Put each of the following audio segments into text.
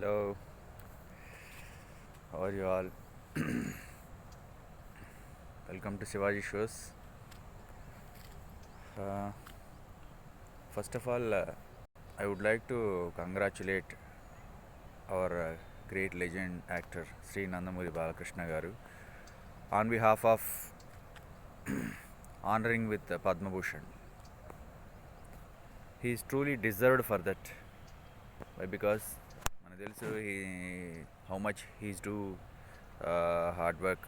Hello, how are you all? Welcome to Shivaji Shows. Uh, First of all, I would like to congratulate our great legend actor Sri Nandamuri Balakrishna Garu on behalf of honoring with Padma Bhushan. He is truly deserved for that. Why? Because మనకు తెలుసు how much he's do hard work,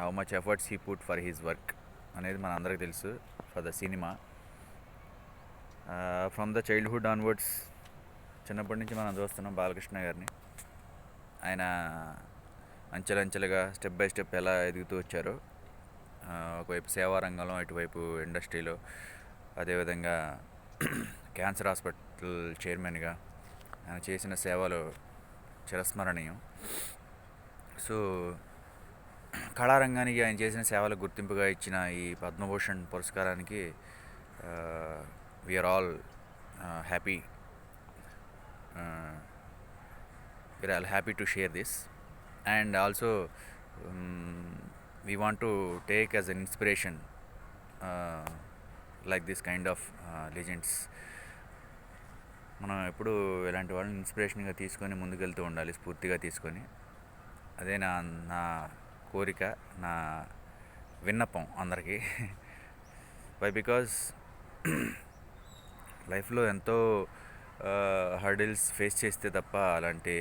how much efforts he put for his work అనేది మన అందరికీ తెలుసు for the cinema. From the childhood onwards, చిన్నప్పటి నుంచి మనం చూస్తున్నాం బాలకృష్ణ గారిని. ఆయన అంచెలంచెలుగా స్టెప్ బై స్టెప్ ఎలా ఎదుగుతూ వచ్చారో, ఒకవైపు సేవా రంగంలో, ఇటువైపు ఇండస్ట్రీలో, అదేవిధంగా క్యాన్సర్ హాస్పిటల్ చైర్మన్గా ఆయన చేసిన సేవలు చిరస్మరణీయం. సో కళారంగానికి ఆయన చేసిన సేవలకు గుర్తింపుగా ఇచ్చిన ఈ పద్మభూషణ్ పురస్కారానికి we're all happy we're all happy to share this, and also we want to take as an inspiration like this kind of legends. మనం ఎప్పుడు ఇలాంటి వాళ్ళని ఇన్స్పిరేషన్గా తీసుకొని ముందుకెళ్తూ ఉండాలి, స్ఫూర్తిగా తీసుకొని. అదే నా కోరిక, నా విన్నపం అందరికీ. బై బికాజ్ లైఫ్లో ఎంతో హర్డిల్స్ ఫేస్ చేస్తే తప్ప అలాంటి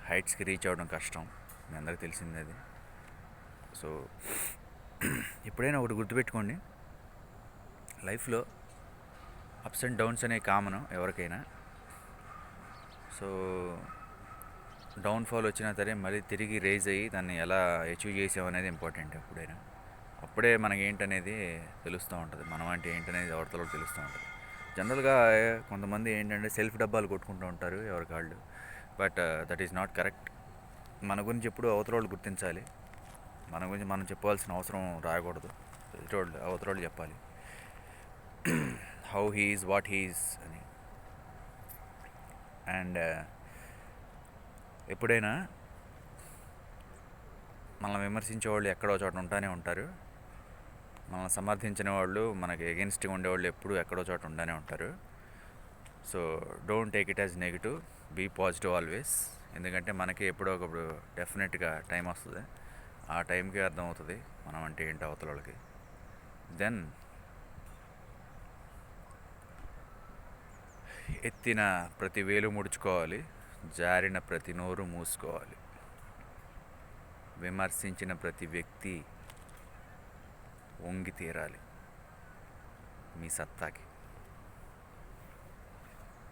హైట్స్కి రీచ్ అవ్వడం కష్టం, మీ అందరికీ తెలిసిందే అది. సో ఎప్పుడైనా ఒకటి గుర్తుపెట్టుకోండి, లైఫ్లో అప్స్ అండ్ డౌన్స్ అనేవి కామన్ ఎవరికైనా. సో డౌన్ఫాల్ వచ్చినా సరే మళ్ళీ తిరిగి రేజ్ అయ్యి దాన్ని ఎలా అచీవ్ చేసామనేది ఇంపార్టెంట్. అప్పుడే మనకి ఏంటనేది తెలుస్తూ ఉంటుంది, మనం అంటే ఏంటనేది ఎవరితో తెలుస్తూ ఉంటుంది. జనరల్గా కొంతమంది ఏంటంటే సెల్ఫ్ డబ్బాలు కొట్టుకుంటూ ఉంటారు ఎవరికి వాళ్ళు, but that is not correct. మన గురించి ఎప్పుడు అవతలోళ్ళు గుర్తించాలి, మన గురించి మనం చెప్పాల్సిన అవసరం రాకూడదు. అవతలోళ్ళు చెప్పాలి హౌ హీఈస్, వాట్ హీఈస్ అని. అండ్ ఎప్పుడైనా మనల్ని విమర్శించే వాళ్ళు ఎక్కడో చోట ఉంటానే ఉంటారు, మనల్ని సమర్థించిన వాళ్ళు, మనకి ఎగెన్స్ట్గా ఉండేవాళ్ళు ఎప్పుడు ఎక్కడో చోట ఉండానే ఉంటారు. So don't take it as negative, be positive always. ఎందుకంటే మనకి ఎప్పుడో ఒకప్పుడు డెఫినెట్గా టైం వస్తుంది, ఆ టైంకి అర్థమవుతుంది మనం అంటే ఏంటి అవతల వాళ్ళకి. దెన్ ఎత్తిన ప్రతి వేలు ముడుచుకోవాలి, జారిన ప్రతి నోరు మూసుకోవాలి, విమర్శించిన ప్రతి వ్యక్తి వంగి తీరాలి మీ సత్తాకి.